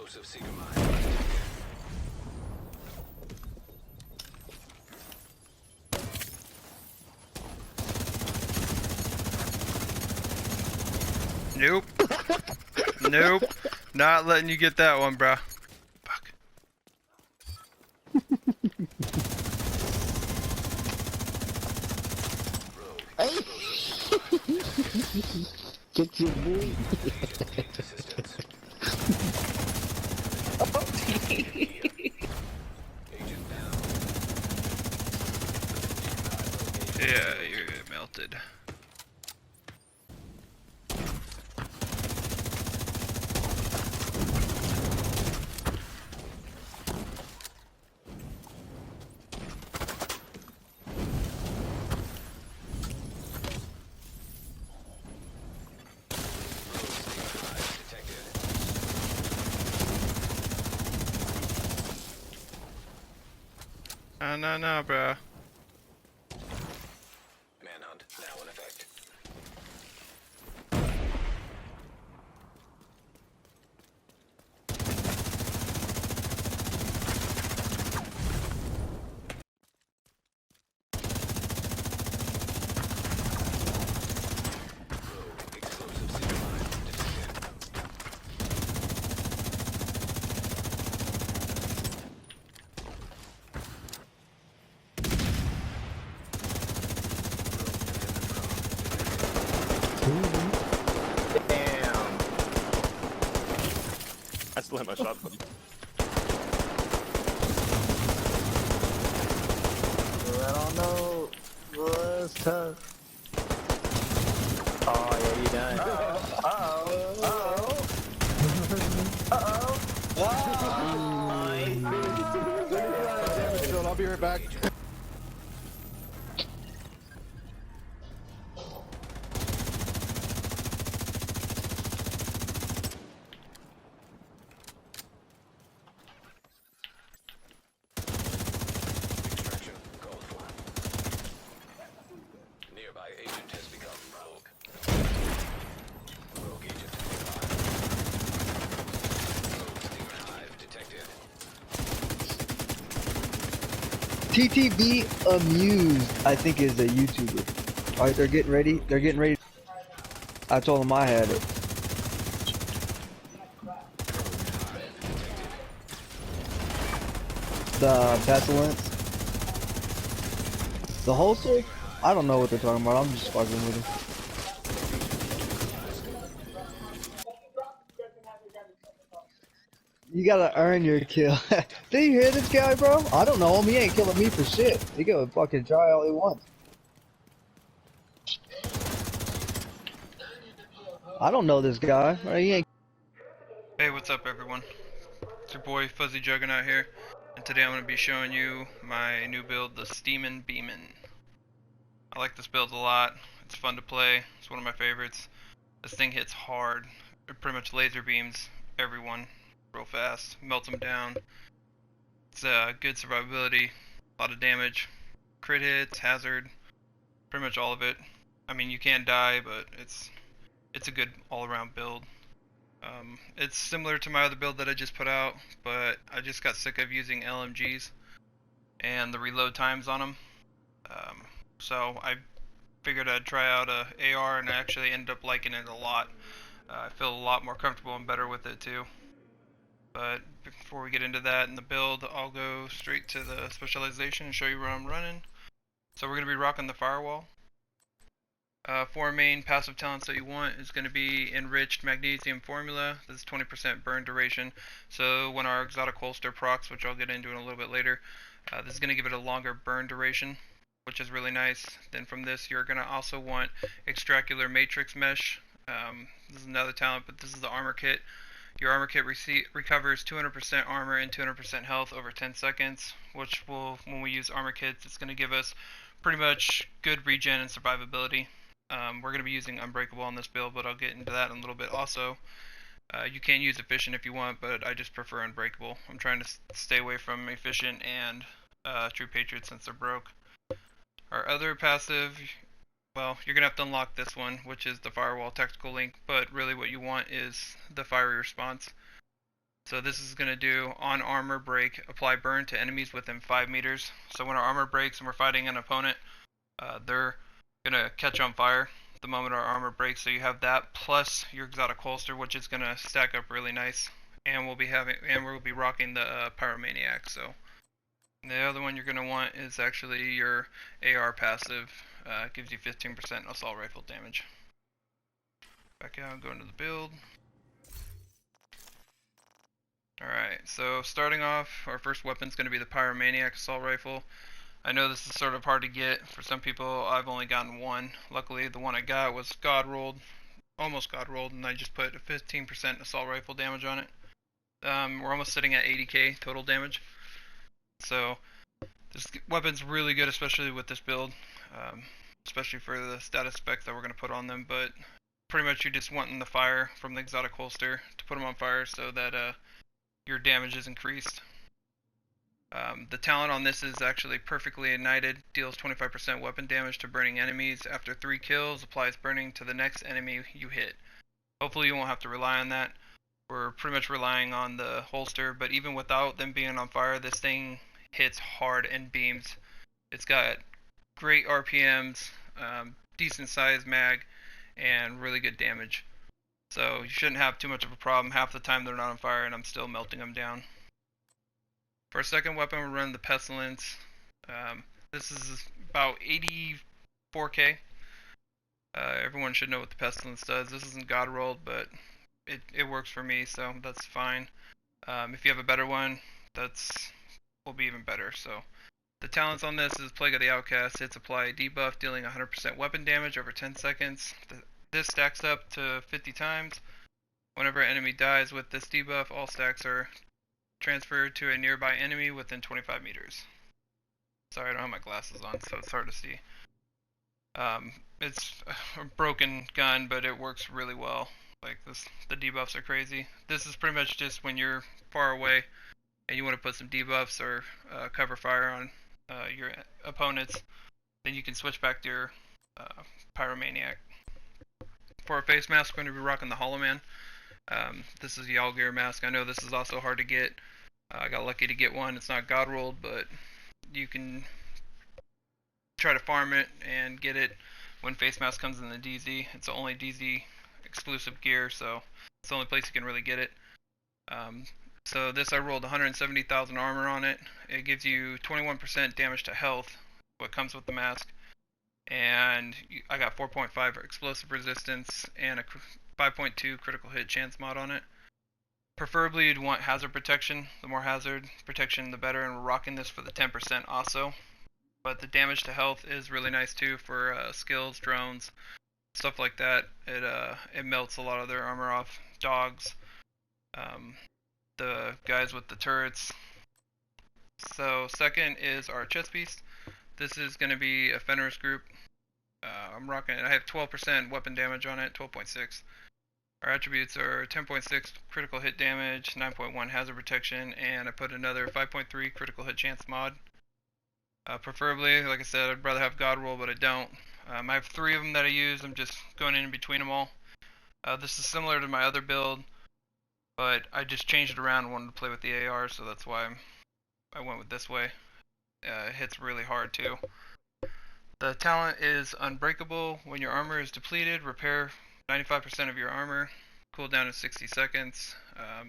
explosive seeker mine. Nope. Nope. Not letting you get that one, bruh. Fuck. Hey! Get your boy. Yeah, you're melted. No, bro. Manhunt now in effect. Explosive seeker mine detected. Damn. I still hit my shot button. I don't know. It's tough. Oh, yeah, you done. I'll be right back. Extraction called for. Nearby agent has become rogue. Rogue agent nearby. Rogue steamer hive detected. TTB Amused, I think, is a YouTuber. Alright, they're getting ready. They're getting ready. I told them I had it. The pestilence. The holster? I don't know what they're talking about. I'm just fucking with them. You gotta earn your kill. Do you hear this guy, bro? I don't know him. He ain't killing me for shit. He can fucking try all he wants. I don't know this guy. He ain't. Hey, what's up, everyone? It's your boy Fuzzy Juggernaut here, and today I'm going to be showing you my new build, the Steamin Beamin. I like this build a lot. It's fun to play. It's one of my favorites. This thing hits hard. It pretty much laser beams everyone real fast, melts them down. It's good survivability, a lot of damage, crit hits, hazard, pretty much all of it. I mean, you can't die, but it's a good all-around build. It's similar to my other build that I just put out, but I just got sick of using LMGs and the reload times on them. So I figured I'd try out a AR, and I actually ended up liking it a lot. I feel a lot more comfortable and better with it too. But before we get into that and the build, I'll go straight to the specialization and show you what I'm running. So we're going to be rocking the firewall. 4 main passive talents that you want is going to be enriched magnesium formula. This is 20% burn duration. So when our exotic holster procs, which I'll get into in a little bit later, this is going to give it a longer burn duration, which is really nice. Then from this, you're going to also want extracular matrix mesh. This is another talent, but this is the armor kit. Your armor kit recovers 200% armor and 200% health over 10 seconds, which will, when we use armor kits, it's going to give us pretty much good regen and survivability. We're going to be using Unbreakable on this build, but I'll get into that in a little bit also. You can use Efficient if you want, but I just prefer Unbreakable. I'm trying to stay away from Efficient and True Patriot since they're broke. Our other passive, well, you're going to have to unlock this one, which is the Firewall Tactical Link, but really what you want is the Fiery Response. So this is going to do on armor break, apply burn to enemies within 5 meters. So when our armor breaks and we're fighting an opponent, they're going to catch on fire the moment our armor breaks. So you have that plus your exotic holster, which is going to stack up really nice. And we'll be rocking the Pyromaniac. So the other one you're going to want is actually your AR passive. Gives you 15% assault rifle damage. Back out, go into the build. Alright, so starting off, our first weapon is going to be the Pyromaniac assault rifle. I know this is sort of hard to get. For some people, I've only gotten one. Luckily, the one I got was god rolled, almost god rolled, and I just put a 15% assault rifle damage on it. We're almost sitting at 80k total damage. So this weapon's really good, especially with this build, especially for the status specs that we're going to put on them. But pretty much you're just wanting the fire from the exotic holster to put them on fire so that your damage is increased. The talent on this is actually perfectly ignited, deals 25% weapon damage to burning enemies. After 3 kills, applies burning to the next enemy you hit. Hopefully you won't have to rely on that. We're pretty much relying on the holster, but even without them being on fire, this thing hits hard and beams. It's got great RPMs, decent size mag, and really good damage. So you shouldn't have too much of a problem. Half the time they're not on fire and I'm still melting them down. For our second weapon, we're running the Pestilence. This is about 84k. Everyone should know what the Pestilence does. This isn't god rolled, but it works for me, so that's fine. If you have a better one, will be even better. So the talents on this is Plague of the Outcast. Hits apply a debuff, dealing 100% weapon damage over 10 seconds. This stacks up to 50 times. Whenever an enemy dies with this debuff, all stacks are transferred to a nearby enemy within 25 meters. Sorry, I don't have my glasses on, so it's hard to see. It's a broken gun, but it works really well. Like the debuffs are crazy. This is pretty much just when you're far away and you want to put some debuffs or cover fire on your opponents, then you can switch back to your Pyromaniac. For our face mask, we're going to be rocking the Hollow Man. This is a Yalgir mask. I know this is also hard to get. I got lucky to get one. It's not god rolled, but you can try to farm it and get it when face mask comes in the DZ. It's the only DZ exclusive gear, so it's the only place you can really get it. So this, I rolled 170,000 armor on it. It gives you 21% damage to health, what comes with the mask. And I got 4.5 explosive resistance and a 5.2 critical hit chance mod on it. Preferably you'd want hazard protection. The more hazard protection the better, and we're rocking this for the 10% also. But the damage to health is really nice too for skills, drones, stuff like that. It melts a lot of their armor off. Dogs, the guys with the turrets. So second is our chest piece. This is going to be a Fenris group. I'm rocking it. I have 12% weapon damage on it, 12.6. Our attributes are 10.6 critical hit damage, 9.1 hazard protection, and I put another 5.3 critical hit chance mod. Preferably, like I said, I'd rather have god roll, but I don't. I have 3 of them that I use. I'm just going in between them all. This is similar to my other build, but I just changed it around and wanted to play with the AR, so that's why I went with this way. It hits really hard too. The talent is Unbreakable. When your armor is depleted, repair 95% of your armor. Cooldown is 60 seconds.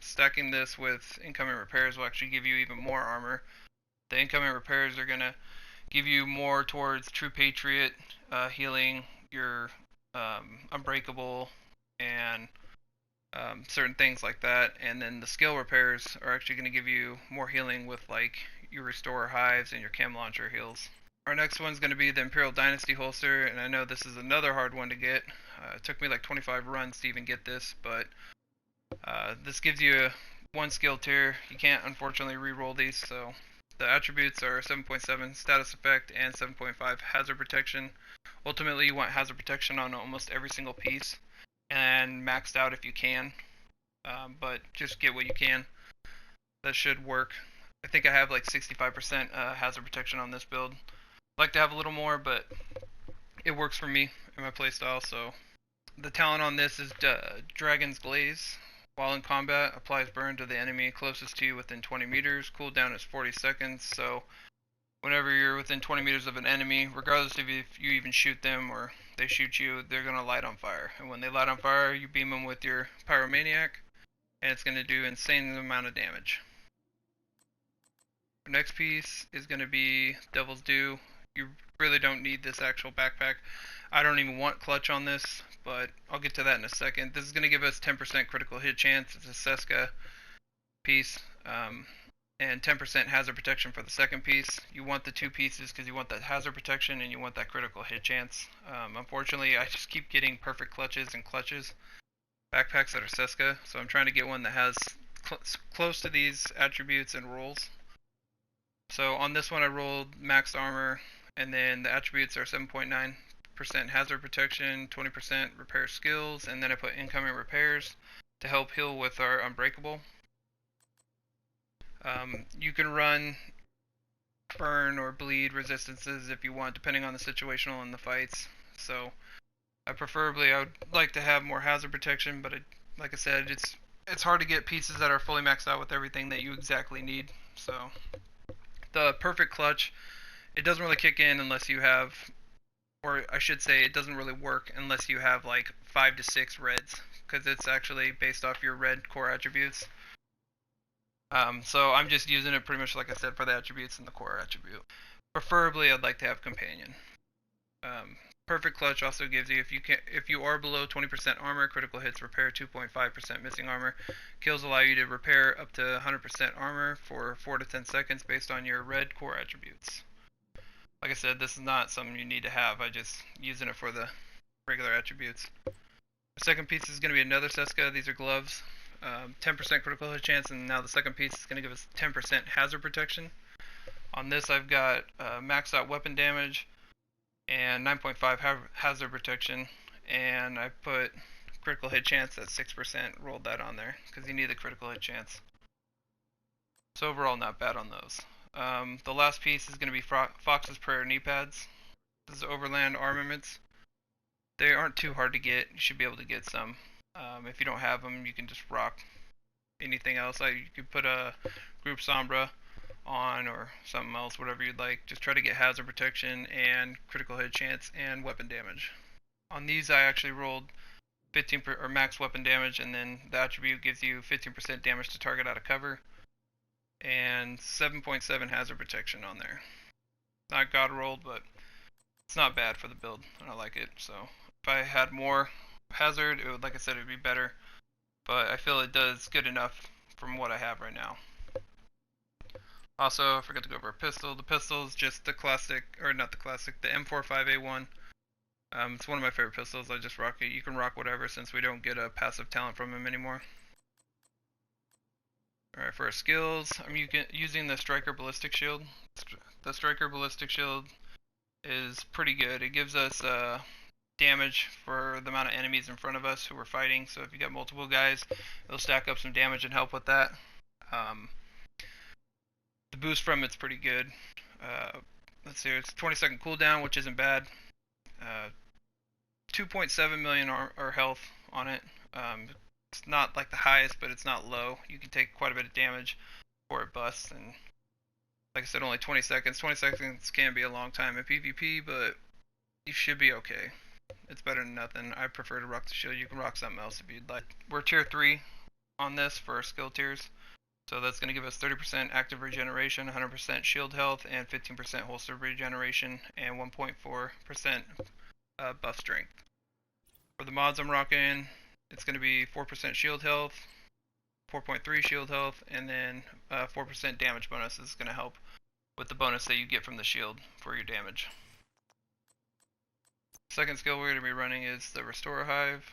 Stacking this with incoming repairs will actually give you even more armor. The incoming repairs are going to give you more towards True Patriot, healing, your Unbreakable, and certain things like that. And then the skill repairs are actually going to give you more healing with like your Restore Hives and your Chem Launcher heals. Our next one's going to be the Imperial Dynasty holster, and I know this is another hard one to get. It took me like 25 runs to even get this, but this gives you one skill tier. You can't unfortunately re-roll these, so the attributes are 7.7 status effect and 7.5 hazard protection. Ultimately, you want hazard protection on almost every single piece, and maxed out if you can, but just get what you can. That should work. I think I have like 65% hazard protection on this build. I'd like to have a little more, but it works for me in my playstyle. So the talent on this is Dragon's Glaze. While in combat, applies burn to the enemy closest to you within 20 meters. Cooldown is 40 seconds, so whenever you're within 20 meters of an enemy, regardless of if you even shoot them or they shoot you, they're going to light on fire. And when they light on fire, you beam them with your Pyromaniac, and it's going to do an insane amount of damage. Our next piece is going to be Devil's Due. You really don't need this actual backpack. I don't even want clutch on this, but I'll get to that in a second. This is going to give us 10% critical hit chance. It's a Seska piece, and 10% hazard protection for the second piece. You want the two pieces because you want that hazard protection and you want that critical hit chance. Unfortunately, I just keep getting perfect clutches and clutches backpacks that are Seska, so I'm trying to get one that has close to these attributes and rolls. So on this one I rolled max armor, and then the attributes are 7.9% hazard protection, 20% repair skills, and then I put incoming repairs to help heal with our unbreakable. You can run burn or bleed resistances if you want, depending on the situational and the fights. So I would like to have more hazard protection, but like I said, it's hard to get pieces that are fully maxed out with everything that you exactly need. So the perfect clutch, it doesn't really kick in unless you have, or I should say, it doesn't really work unless you have like 5 to 6 reds, because it's actually based off your red core attributes. So I'm just using it pretty much like I said for the attributes and the core attribute. Preferably, I'd like to have companion. Perfect clutch also gives you, if you are below 20% armor, critical hits repair 2.5% missing armor. Kills allow you to repair up to 100% armor for 4 to 10 seconds based on your red core attributes. Like I said, this is not something you need to have. I just using it for the regular attributes. The second piece is going to be another Seska. These are gloves. 10% critical hit chance, and now the second piece is going to give us 10% hazard protection. On this I've got maxed out weapon damage and 9.5 hazard protection, and I put critical hit chance at 6%, rolled that on there because you need the critical hit chance. So overall not bad on those. The last piece is going to be Fox's Prayer knee pads. This is Overland Armaments. They aren't too hard to get. You should be able to get some. If you don't have them, you can just rock anything else. You could put a Group Sombra on or something else, whatever you'd like. Just try to get hazard protection and critical hit chance and weapon damage. On these I actually rolled 15 or max weapon damage, and then the attribute gives you 15% damage to target out of cover and 7.7 hazard protection on there. Not god rolled, but it's not bad for the build and I like it. So if I had more hazard, it would, like I said, it would be better, but I feel it does good enough from what I have right now. Also, I forgot to go over a pistol. The pistol is just the classic, or not the classic, the M45A1. It's one of my favorite pistols. I just rock it. You can rock whatever since we don't get a passive talent from him anymore. Alright, for our skills, I'm using the Striker Ballistic Shield. The Striker Ballistic Shield is pretty good. It gives us damage for the amount of enemies in front of us who we're fighting. So if you got multiple guys, it'll stack up some damage and help with that. The boost from it's pretty good. Let's see, it's 20-second cooldown, which isn't bad. 2.7 million or health on it. It's not like the highest, but it's not low. You can take quite a bit of damage before it busts, and like I said, only 20 seconds. 20 seconds can be a long time in PvP, but you should be okay. It's better than nothing. I prefer to rock the shield. You can rock something else if you'd like. We're tier 3 on this for our skill tiers. So that's going to give us 30% active regeneration, 100% shield health, and 15% holster regeneration, and 1.4% buff strength. For the mods I'm rocking, it's going to be 4% shield health, 4.3 shield health, and then 4% damage bonus. This is going to help with the bonus that you get from the shield for your damage. Second skill we're going to be running is the Restore Hive.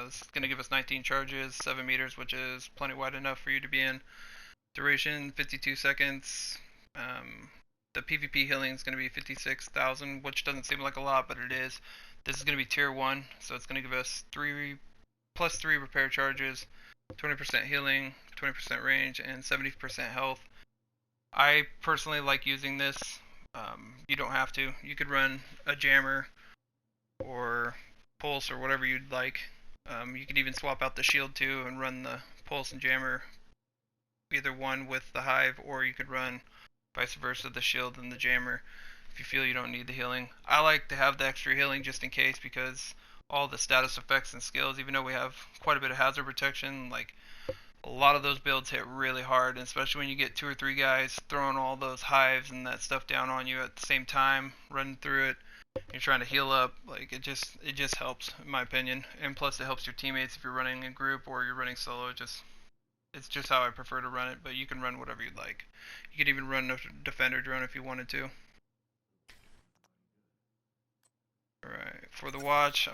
This is going to give us 19 charges, 7 meters, which is plenty wide enough for you to be in. Duration, 52 seconds. The PvP healing is going to be 56,000, which doesn't seem like a lot, but it is. This is going to be tier 1, so it's going to give us 3 repair charges, 20% healing, 20% range, and 70% health. I personally like using this. You don't have to. You could run a jammer or pulse or whatever you'd like. You could even swap out the shield too and run the pulse and jammer, either one with the hive, or you could run vice versa, the shield and the jammer, if you feel you don't need the healing. I like to have the extra healing just in case, because all the status effects and skills, even though we have quite a bit of hazard protection, like a lot of those builds hit really hard, and especially when you get 2 or 3 guys throwing all those hives and that stuff down on you at the same time, running through it. You're trying to heal up, like it just helps, in my opinion. And plus it helps your teammates if you're running in group or you're running solo. It's just how I prefer to run it, but you can run whatever you'd like. You could even run a defender drone if you wanted to. Alright, for the watch,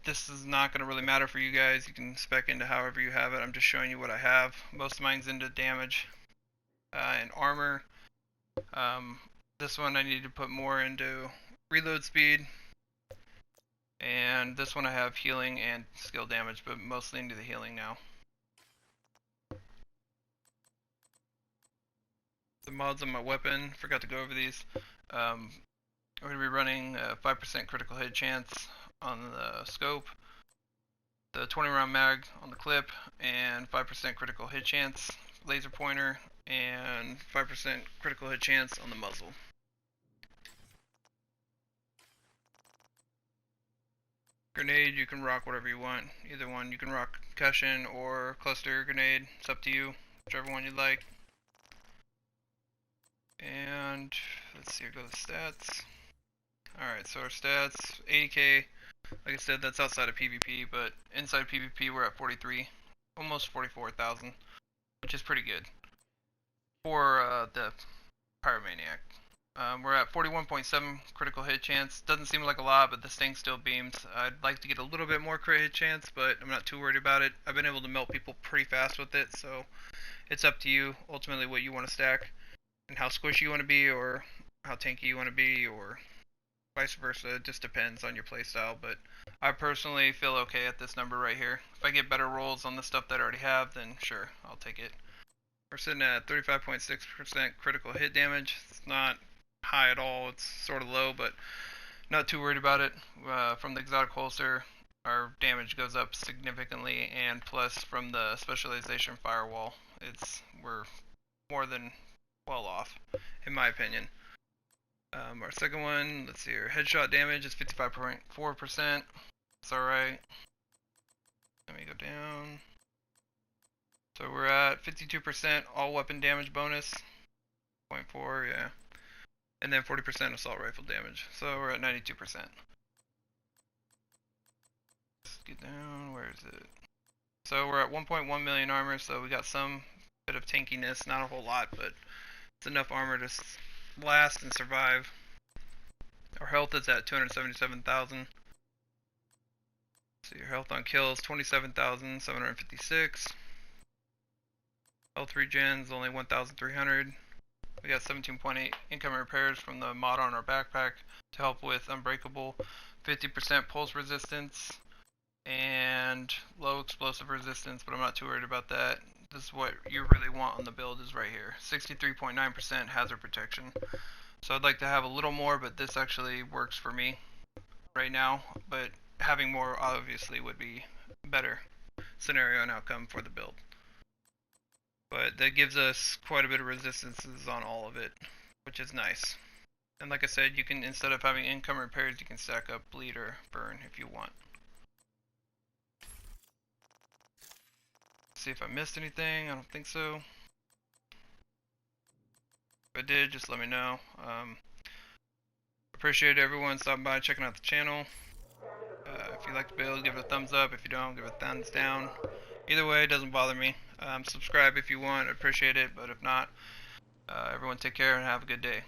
this is not going to really matter for you guys. You can spec into however you have it. I'm just showing you what I have. Most of mine's into damage and armor. This one I need to put more into reload speed. And this one I have healing and skill damage, but mostly into the healing now. The mods on my weapon, forgot to go over these. We're going to be running a 5% critical hit chance on the scope, the 20 round mag on the clip, and 5% critical hit chance laser pointer, and 5% critical hit chance on the muzzle. Grenade, you can rock whatever you want, either one. You can rock concussion or cluster grenade, it's up to you, whichever one you'd like. And let's see, here go the stats. Alright, so our stats, 80k, like I said, that's outside of PvP, but inside PvP we're at 43, almost 44,000, which is pretty good for the Pyromaniac. We're at 41.7 critical hit chance. Doesn't seem like a lot, but this thing still beams. I'd like to get a little bit more crit hit chance, but I'm not too worried about it. I've been able to melt people pretty fast with it, so it's up to you ultimately what you want to stack and how squishy you want to be, or how tanky you want to be, or vice versa. It just depends on your playstyle, but I personally feel okay at this number right here. If I get better rolls on the stuff that I already have, then sure, I'll take it. We're sitting at 35.6% critical hit damage. It's not high at all, it's sort of low, but not too worried about it. From the exotic holster, our damage goes up significantly, and plus from the specialization firewall, we're more than well off, in my opinion. Our second one, let's see here, headshot damage is 55.4%. It's alright. Let me go down. So we're at 52% all weapon damage bonus. 0.4, yeah. And then 40% assault rifle damage. So we're at 92%. Let's get down, where is it? So we're at 1.1 million armor, so we got some bit of tankiness, not a whole lot, but it's enough armor to last and survive. Our health is at 277,000. So your health on kills 27,756. Health regen's only 1,300. We got 17.8 incoming repairs from the mod on our backpack to help with unbreakable, 50% pulse resistance, and low explosive resistance, but I'm not too worried about that. This is what you really want on the build, is right here. 63.9% hazard protection. So I'd like to have a little more, but this actually works for me right now. But having more obviously would be a better scenario and outcome for the build. But that gives us quite a bit of resistances on all of it, which is nice. And like I said, you can, instead of having income repairs, you can stack up bleed or burn if you want. See if I missed anything. I don't think so. If I did, just let me know. Appreciate everyone stopping by, checking out the channel. If you like the build, give it a thumbs up. If you don't, give it a thumbs down. Either way, it doesn't bother me. Subscribe if you want. I appreciate it. But if not, everyone take care and have a good day.